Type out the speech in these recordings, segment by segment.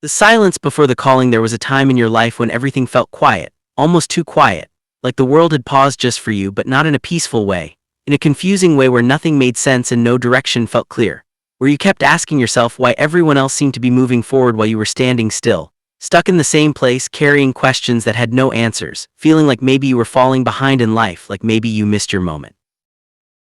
The silence before the calling. There was a time in your life when everything felt quiet, almost too quiet, like the world had paused just for you, but not in a peaceful way, in a confusing way where nothing made sense and no direction felt clear, where you kept asking yourself why everyone else seemed to be moving forward while you were standing still, stuck in the same place, carrying questions that had no answers, feeling like maybe you were falling behind in life, like maybe you missed your moment.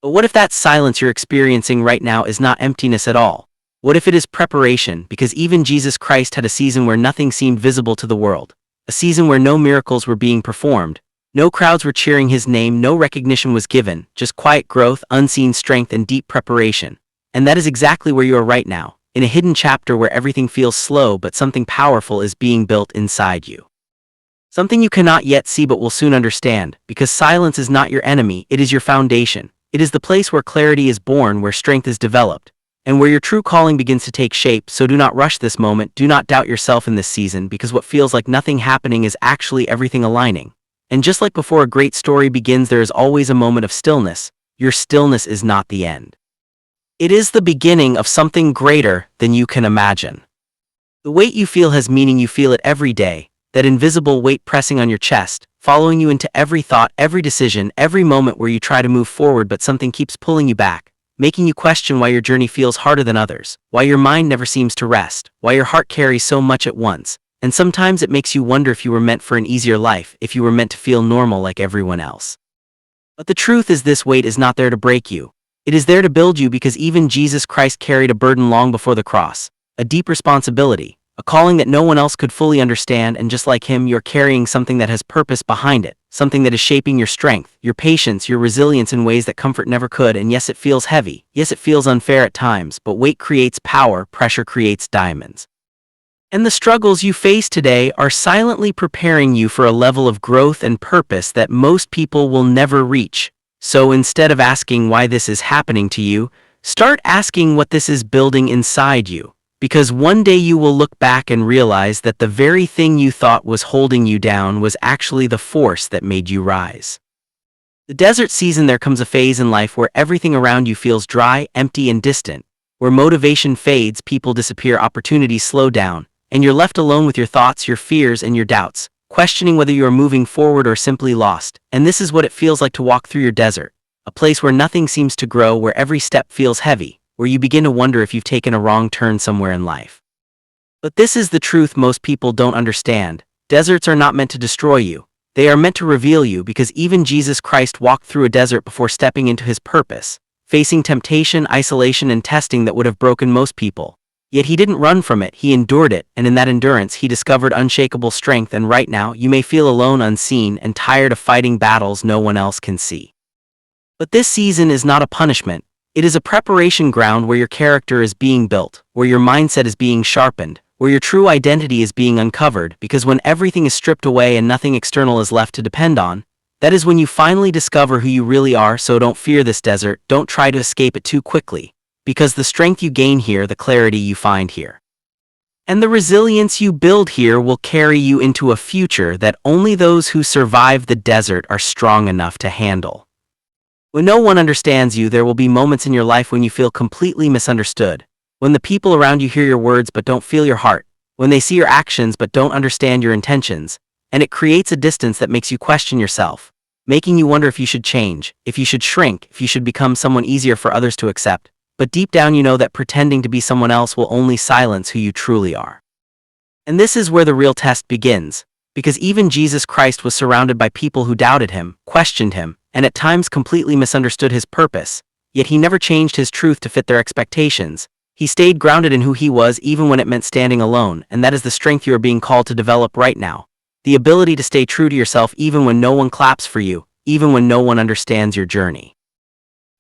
But what if that silence you're experiencing right now is not emptiness at all? What if it is preparation? Because even Jesus Christ had a season where nothing seemed visible to the world, a season where no miracles were being performed, no crowds were cheering his name, no recognition was given, just quiet growth, unseen strength, and deep preparation. And that is exactly where you are right now, in a hidden chapter where everything feels slow but something powerful is being built inside you. Something you cannot yet see but will soon understand, because silence is not your enemy, it is your foundation. It is the place where clarity is born, where strength is developed, and where your true calling begins to take shape. So do not rush this moment, do not doubt yourself in this season, because what feels like nothing happening is actually everything aligning. And just like before a great story begins, there is always a moment of stillness. Your stillness is not the end. It is the beginning of something greater than you can imagine. The weight you feel has meaning. You feel it every day, that invisible weight pressing on your chest, following you into every thought, every decision, every moment where you try to move forward but something keeps pulling you back, making you question why your journey feels harder than others, why your mind never seems to rest, why your heart carries so much at once, and sometimes it makes you wonder if you were meant for an easier life, if you were meant to feel normal like everyone else. But the truth is, this weight is not there to break you. It is there to build you, because even Jesus Christ carried a burden long before the cross, a deep responsibility, a calling that no one else could fully understand, and just like him, you're carrying something that has purpose behind it, something that is shaping your strength, your patience, your resilience in ways that comfort never could. And yes, it feels heavy, yes, it feels unfair at times, but weight creates power, pressure creates diamonds. And the struggles you face today are silently preparing you for a level of growth and purpose that most people will never reach. So instead of asking why this is happening to you, start asking what this is building inside you. Because one day you will look back and realize that the very thing you thought was holding you down was actually the force that made you rise. The desert season. There comes a phase in life where everything around you feels dry, empty, and distant, where motivation fades, people disappear, opportunities slow down, and you're left alone with your thoughts, your fears, and your doubts, questioning whether you are moving forward or simply lost. And this is what it feels like to walk through your desert, a place where nothing seems to grow, where every step feels heavy, where you begin to wonder if you've taken a wrong turn somewhere in life. But this is the truth most people don't understand. Deserts are not meant to destroy you. They are meant to reveal you, because even Jesus Christ walked through a desert before stepping into his purpose, facing temptation, isolation, and testing that would have broken most people. Yet he didn't run from it, he endured it, and in that endurance he discovered unshakable strength. And right now, you may feel alone, unseen, and tired of fighting battles no one else can see. But this season is not a punishment. It is a preparation ground where your character is being built, where your mindset is being sharpened, where your true identity is being uncovered. Because when everything is stripped away and nothing external is left to depend on, that is when you finally discover who you really are. So don't fear this desert, don't try to escape it too quickly, because the strength you gain here, the clarity you find here, and the resilience you build here will carry you into a future that only those who survive the desert are strong enough to handle. When no one understands you, there will be moments in your life when you feel completely misunderstood, when the people around you hear your words but don't feel your heart, when they see your actions but don't understand your intentions, and it creates a distance that makes you question yourself, making you wonder if you should change, if you should shrink, if you should become someone easier for others to accept. But deep down you know that pretending to be someone else will only silence who you truly are. And this is where the real test begins, because even Jesus Christ was surrounded by people who doubted him, questioned him, and at times completely misunderstood his purpose. Yet he never changed his truth to fit their expectations. He stayed grounded in who he was, even when it meant standing alone. And that is the strength you are being called to develop right now. The ability to stay true to yourself even when no one claps for you, even when no one understands your journey.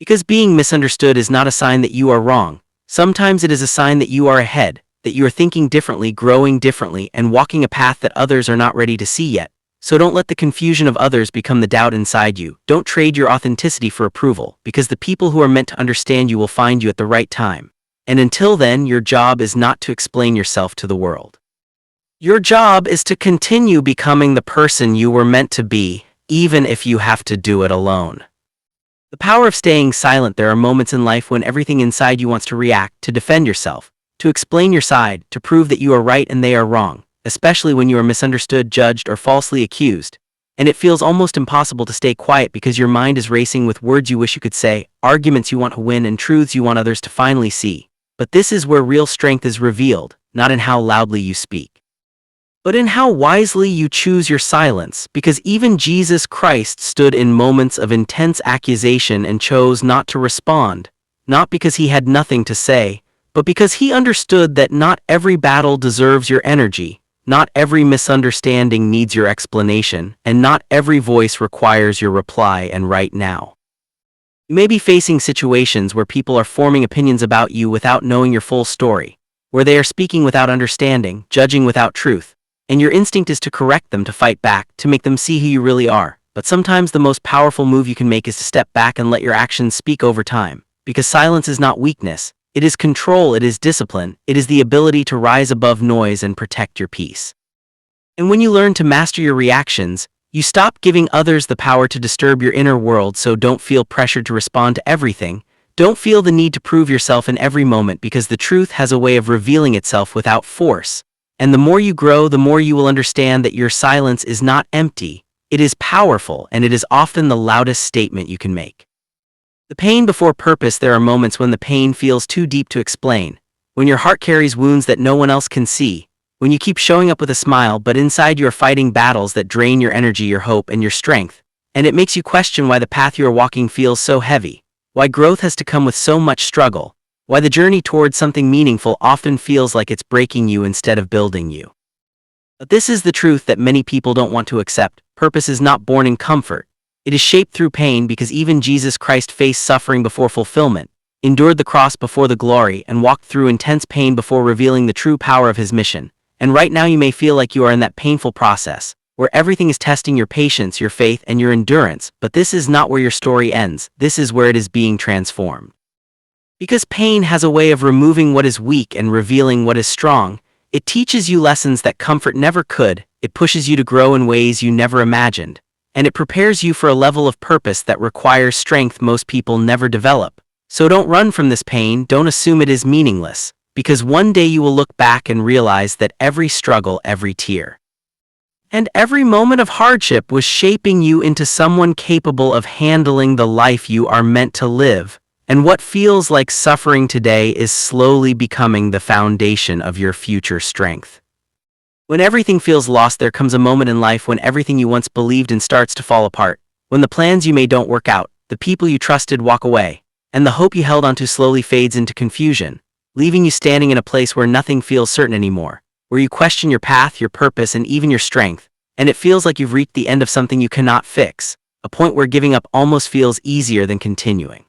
Because being misunderstood is not a sign that you are wrong. Sometimes it is a sign that you are ahead, that you are thinking differently, growing differently, and walking a path that others are not ready to see yet. So don't let the confusion of others become the doubt inside you. Don't trade your authenticity for approval, because the people who are meant to understand you will find you at the right time. And until then, your job is not to explain yourself to the world. Your job is to continue becoming the person you were meant to be, even if you have to do it alone. The power of staying silent. There are moments in life when everything inside you wants to react, to defend yourself, to explain your side, to prove that you are right and they are wrong, especially when you are misunderstood, judged, or falsely accused. And it feels almost impossible to stay quiet because your mind is racing with words you wish you could say, arguments you want to win, and truths you want others to finally see. But this is where real strength is revealed, not in how loudly you speak, but in how wisely you choose your silence, because even Jesus Christ stood in moments of intense accusation and chose not to respond, not because he had nothing to say, but because he understood that not every battle deserves your energy, not every misunderstanding needs your explanation, and not every voice requires your reply and right now. You may be facing situations where people are forming opinions about you without knowing your full story, where they are speaking without understanding, judging without truth, and your instinct is to correct them, to fight back, to make them see who you really are. But sometimes the most powerful move you can make is to step back and let your actions speak over time, because silence is not weakness, it is control, it is discipline, it is the ability to rise above noise and protect your peace. And when you learn to master your reactions, you stop giving others the power to disturb your inner world. So don't feel pressured to respond to everything. Don't feel the need to prove yourself in every moment, because the truth has a way of revealing itself without force. And the more you grow, the more you will understand that your silence is not empty, it is powerful, and it is often the loudest statement you can make. The pain before purpose. There are moments when the pain feels too deep to explain, when your heart carries wounds that no one else can see, when you keep showing up with a smile but inside you are fighting battles that drain your energy, your hope, and your strength, and it makes you question why the path you are walking feels so heavy, why growth has to come with so much struggle, why the journey towards something meaningful often feels like it's breaking you instead of building you. But this is the truth that many people don't want to accept. Purpose is not born in comfort. It is shaped through pain, because even Jesus Christ faced suffering before fulfillment, endured the cross before the glory, and walked through intense pain before revealing the true power of his mission. And right now you may feel like you are in that painful process, where everything is testing your patience, your faith, and your endurance, but this is not where your story ends, this is where it is being transformed. Because pain has a way of removing what is weak and revealing what is strong. It teaches you lessons that comfort never could, it pushes you to grow in ways you never imagined, and it prepares you for a level of purpose that requires strength most people never develop. So don't run from this pain, don't assume it is meaningless, because one day you will look back and realize that every struggle, every tear, and every moment of hardship was shaping you into someone capable of handling the life you are meant to live. And what feels like suffering today is slowly becoming the foundation of your future strength. When everything feels lost, there comes a moment in life when everything you once believed in starts to fall apart, when the plans you made don't work out, the people you trusted walk away, and the hope you held onto slowly fades into confusion, leaving you standing in a place where nothing feels certain anymore, where you question your path, your purpose, and even your strength, and it feels like you've reached the end of something you cannot fix, a point where giving up almost feels easier than continuing.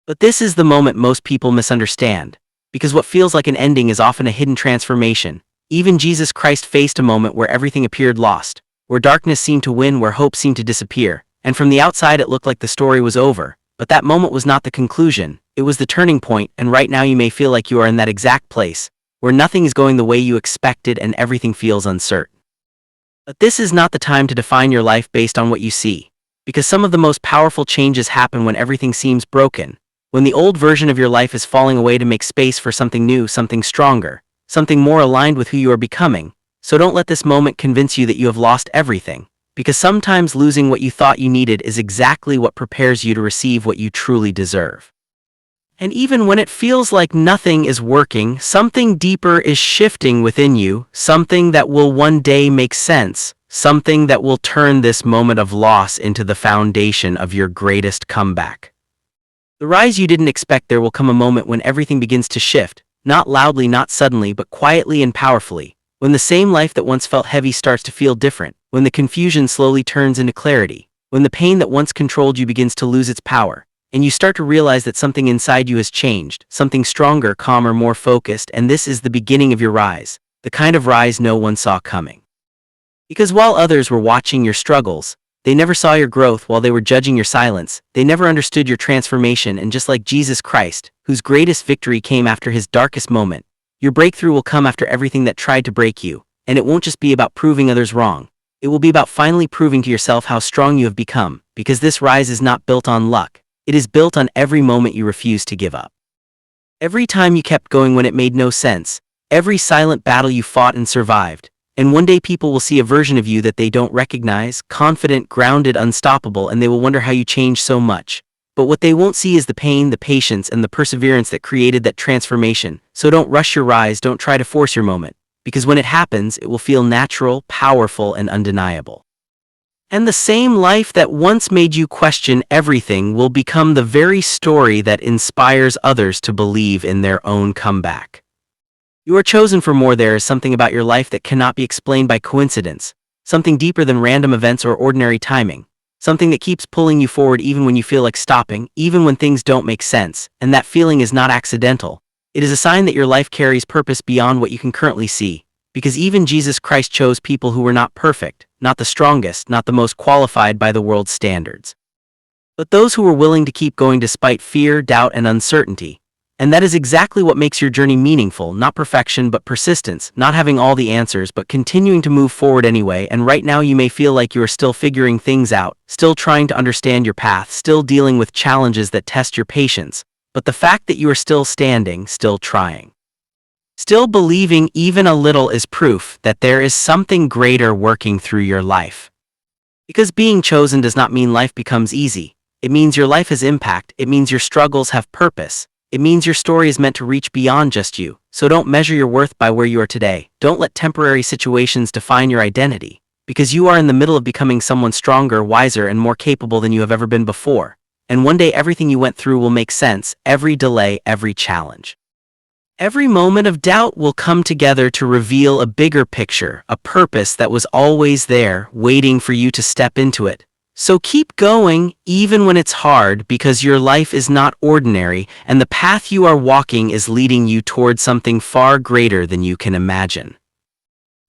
But this is the moment most people misunderstand, because what feels like an ending is often a hidden transformation. Even Jesus Christ faced a moment where everything appeared lost, where darkness seemed to win, where hope seemed to disappear, and from the outside it looked like the story was over. But that moment was not the conclusion, it was the turning point. And right now you may feel like you are in that exact place, where nothing is going the way you expected and everything feels uncertain. But this is not the time to define your life based on what you see, because some of the most powerful changes happen when everything seems broken, when the old version of your life is falling away to make space for something new, something stronger, something more aligned with who you are becoming. So don't let this moment convince you that you have lost everything, because sometimes losing what you thought you needed is exactly what prepares you to receive what you truly deserve. And even when it feels like nothing is working, something deeper is shifting within you, something that will one day make sense, something that will turn this moment of loss into the foundation of your greatest comeback. The rise you didn't expect. There will come a moment when everything begins to shift, not loudly, not suddenly, but quietly and powerfully, when the same life that once felt heavy starts to feel different, when the confusion slowly turns into clarity, when the pain that once controlled you begins to lose its power, and you start to realize that something inside you has changed, something stronger, calmer, more focused. And this is the beginning of your rise, the kind of rise no one saw coming. Because while others were watching your struggles, they never saw your growth. While they were judging your silence, they never understood your transformation. And just like Jesus Christ, whose greatest victory came after his darkest moment, your breakthrough will come after everything that tried to break you. And it won't just be about proving others wrong. It will be about finally proving to yourself how strong you have become, because this rise is not built on luck. It is built on every moment you refuse to give up. Every time you kept going when it made no sense, every silent battle you fought and survived, and one day people will see a version of you that they don't recognize, confident, grounded, unstoppable, and they will wonder how you changed so much. But what they won't see is the pain, the patience, and the perseverance that created that transformation. So don't rush your rise, don't try to force your moment, because when it happens, it will feel natural, powerful, and undeniable. And the same life that once made you question everything will become the very story that inspires others to believe in their own comeback. You are chosen for more. There is something about your life that cannot be explained by coincidence, something deeper than random events or ordinary timing, something that keeps pulling you forward even when you feel like stopping, even when things don't make sense, and that feeling is not accidental. It is a sign that your life carries purpose beyond what you can currently see, because even Jesus Christ chose people who were not perfect, not the strongest, not the most qualified by the world's standards, but those who were willing to keep going despite fear, doubt, and uncertainty. And that is exactly what makes your journey meaningful, not perfection but persistence, not having all the answers but continuing to move forward anyway. And right now you may feel like you are still figuring things out, still trying to understand your path, still dealing with challenges that test your patience, but the fact that you are still standing, still trying, still believing even a little is proof that there is something greater working through your life. Because being chosen does not mean life becomes easy. It means your life has impact, it means your struggles have purpose. It means your story is meant to reach beyond just you. So don't measure your worth by where you are today. Don't let temporary situations define your identity, because you are in the middle of becoming someone stronger, wiser, and more capable than you have ever been before. And one day everything you went through will make sense, every delay, every challenge. Every moment of doubt will come together to reveal a bigger picture, a purpose that was always there, waiting for you to step into it. So keep going, even when it's hard, because your life is not ordinary, and the path you are walking is leading you toward something far greater than you can imagine.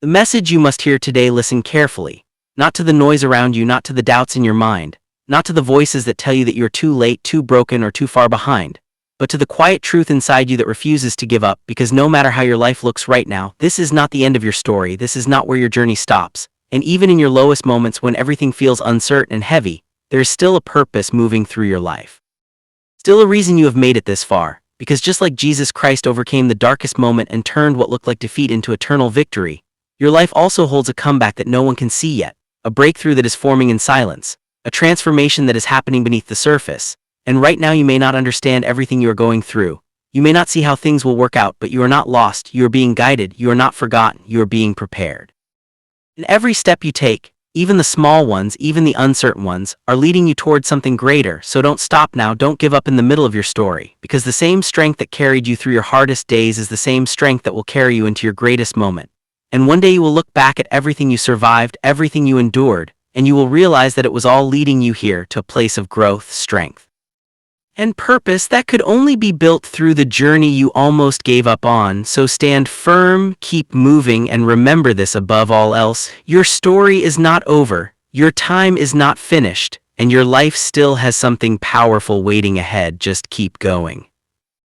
The message you must hear today: listen carefully, not to the noise around you, not to the doubts in your mind, not to the voices that tell you that you're too late, too broken, or too far behind, but to the quiet truth inside you that refuses to give up, because no matter how your life looks right now, this is not the end of your story, this is not where your journey stops. And even in your lowest moments, when everything feels uncertain and heavy, there is still a purpose moving through your life. Still a reason you have made it this far, because just like Jesus Christ overcame the darkest moment and turned what looked like defeat into eternal victory, your life also holds a comeback that no one can see yet, a breakthrough that is forming in silence, a transformation that is happening beneath the surface. And right now you may not understand everything you are going through. You may not see how things will work out, but you are not lost, you are being guided, you are not forgotten, you are being prepared. And every step you take, even the small ones, even the uncertain ones, are leading you towards something greater. So don't stop now, don't give up in the middle of your story, because the same strength that carried you through your hardest days is the same strength that will carry you into your greatest moment. And one day you will look back at everything you survived, everything you endured, and you will realize that it was all leading you here to a place of growth, strength, and purpose that could only be built through the journey you almost gave up on. So stand firm, keep moving, and remember this above all else: your story is not over, your time is not finished, and your life still has something powerful waiting ahead. Just keep going.